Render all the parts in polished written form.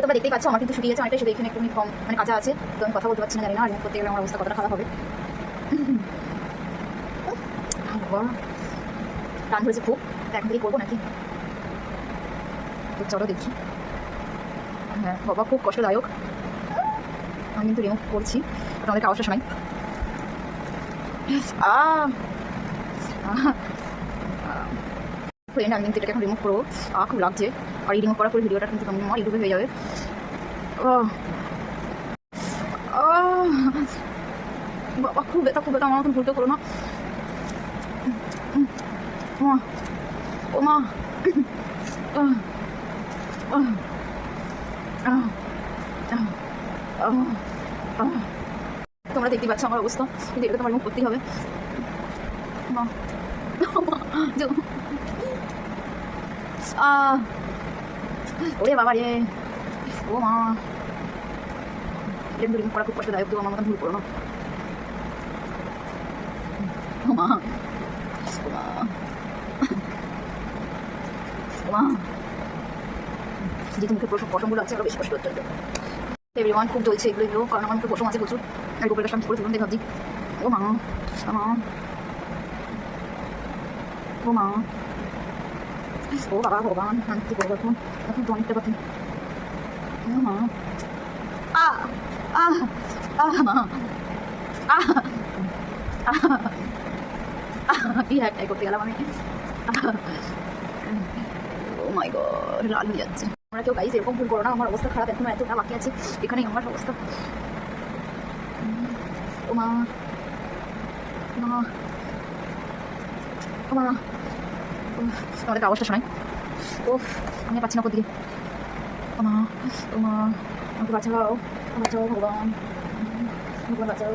তো তোমরা দেখতেই পাচ্ছ আমার কিন্তু শুকিয়ে গেছে অনেকটাই, শুধু এখানে একটু কম মানে কাঁচা আছে, তো আমি কথা বলতে পারছি না, জানি না রিমুভ করতে গেলে আমার অবস্থা কতটা খারাপ হবে। টান ধরেছে খুব, এখন থেকে করবো নাকি? তো চলো দেখি। হ্যাঁ বাবা খুব কষ্টদায়ক, আমি কিন্তু রিমুভ করছি, তোমাদেরকে আওয়াজটা শোনাই। ফ্রেন্ড আমি কিন্তু এটাকে এখন রিমুভ করবো, খুব লাগছে। আর এই রিমুভ করার পরে ভিডিওটা কিন্তু আমার ইউটিউবে হয়ে যাবে। বাবা খুব ব্যথা, খুব ব্যথা, আমার মতন ভুলতে করো না। ও মা, তোমরা দেখতে পাচ্ছ আমার অবস্থা, কিন্তু এটা তোমার মুখ করতেই হবে। ওরে বাবা রে, ও মা, এটা রিমুভ করা খুব কষ্টদায়ক, তো আমার মতন ভুল করো না। ও মা, যেহেতু মুখে পশমগুলো আছে আরো বেশি কষ্ট হচ্ছে। এভরিওয়ান খুব জ্বলছে এগুলো, কারণ আমার মুখে পশম আছে প্রচুর। আমি গোপরের কাছে আমি করে তুলতে ভাবছি। ও মা, ও মা, ও বাবা ভগবান, আমি কি করবো এখন? এখন তো অনেকটা কথা। ও মা, মা, কি হ্যাকটাই করতে গেলাম আমি। ও মাই গড, লাল হয়ে যাচ্ছে। আমরা কেউ গাইজ এরকম ভুল করো না, আমার অবস্থা খারাপ, এখন এতটা বাকি আছে, এখানেই আমার অবস্থা। ও মা, মা, ও মা, আমাদের আওয়াজটা শোনাই। ও আমি পাচ্ছি না কোথায়। ও মা, ও মা, আমাকে বাঁচাও, বাঁচাও ভগবান, ভগবান বাঁচাও।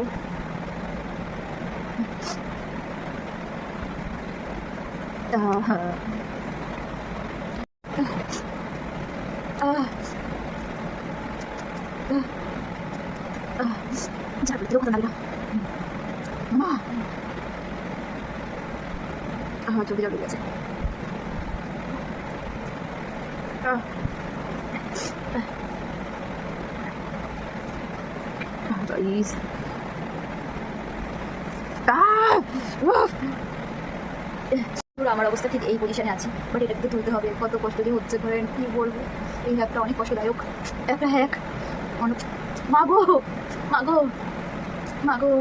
ঝাড় দিতেও কথা লাগে না। চোখে জল গেছে। আমার অবস্থা ঠিক এই পজিশনে আছি, বাট এটা কিন্তু তুলতে হবে, কত কষ্ট দিয়ে হচ্ছে ধরেন, কি বলবো। এই হ্যাকটা অনেক কষ্টদায়ক একটা হ্যাক। অনেক মাগো, মাগো, মাগো,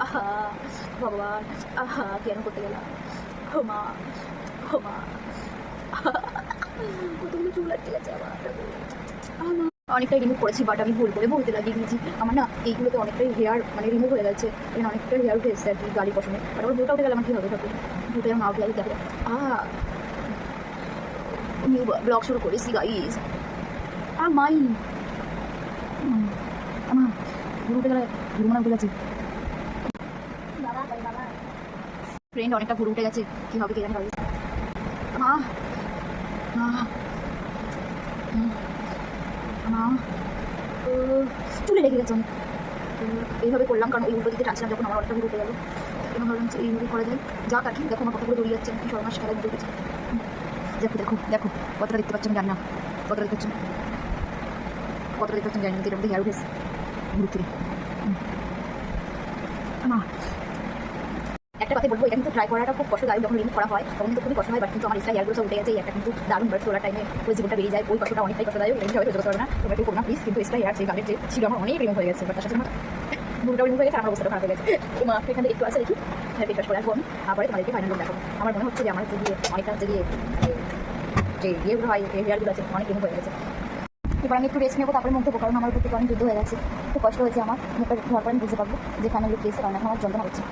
আহা ভগবান, আহা কেন করতে গেলাম। ও মা, ও মা, কতগুলো চুল আটকে গেছে আমার। অনেকটাই রিমুভ করেছি, বাট আমি ভুল করে বলতে লাগিয়ে দিয়েছি। আমার না এইগুলোতে অনেকটাই হেয়ার মানে রিমুভ হয়ে গেছে, এখানে অনেকটাই হেয়ার উঠে এসেছে আর কি, গাড়ি পশমে। বাট আমার ভুলটা উঠে গেলে আমার কী হবে ঠাকুর, ভুলটা যেমন আউট লাগে। দেখো নিউ ব্লগ শুরু করেছি গাইজ। মাই আমার ভুল উঠে গেলে ঘুরমানা উঠে গেছে। ফ্রেন্ড অনেকটা ভুল উঠে গেছে, কী হবে কে জানি গাইজ। চুলে লেগে গেছে অনেক। এইভাবে করলাম কারণ ওই উল্টো দিকে টানছিলাম যখন আমার অনেকটা ভুল উঠে গেল। এবার ভাবলাম যে এইভাবে করা যায়, যা কাটি। দেখো আমার কতগুলো দৌড়িয়ে যাচ্ছে, আমি সর্বনাশ খেলায় উঠে গেছে। দেখো দেখো দেখো কতটা দেখতে পাচ্ছি আমি জানি না, কতটা দেখতে পাচ্ছি, কতটা দেখতে পাচ্ছি জানি না, এটার মধ্যে হেয়ার উঠেছে ভুল থেকে। একটা কথা বলবো, এটা কিন্তু ট্রাই করাটা খুব কষ্টদায়ক, যখন রিমুভ করা হয় তখন কিন্তু খুবই কষ্ট হয়, বাট কিন্তু আমার এক্সট্রা হেয়ারগুলো সব উঠে গেছে। এই একটা কিন্তু দারুণ বাট তোলার টাইমে ওই জীবনটা বেরিয়ে যায়, ওই কষ্টটা অনেকটাই কষ্টদায়ক, এটা সবাই সহ্য করতে পারবে না, তোমরা কেউ করো না প্লিজ। কিন্তু এক্সট্রা হেয়ার যে গালের যে ছিল আমার অনেক রিমুভ হয়ে গেছে, বাট তার সাথে আমার ভুলটাও রিমুভ হয়ে গেছে, আমার অবস্থা খারাপ হয়ে গেছে। তোমার এখান থেকে একটু আছে দেখি, হ্যাঁ বিশ্বাস করে আসবো আমি, তারপরে তোমাদেরকে ফাইনাল লোক দেখো। আমার মনে হচ্ছে যে আমার যে অনেকটা হচ্ছে যে ইয়েগুলো হয়, হেয়ারগুলো আছে অনেক রিমুভ হয়ে গেছে। এবার আমি একটু রেস্ট নেবো, তারপরে মুখ দেবো, কারণ আমার উপর থেকে অনেক যুদ্ধ হয়ে গেছে, খুব কষ্ট হয়েছে আমার। মুখটা ধোয়ার পরে আমি বুঝতে পারবো যে ফাইনাল লুক পেয়েছে, কারণ এখন আমার যন্ত্রণা হচ্ছে।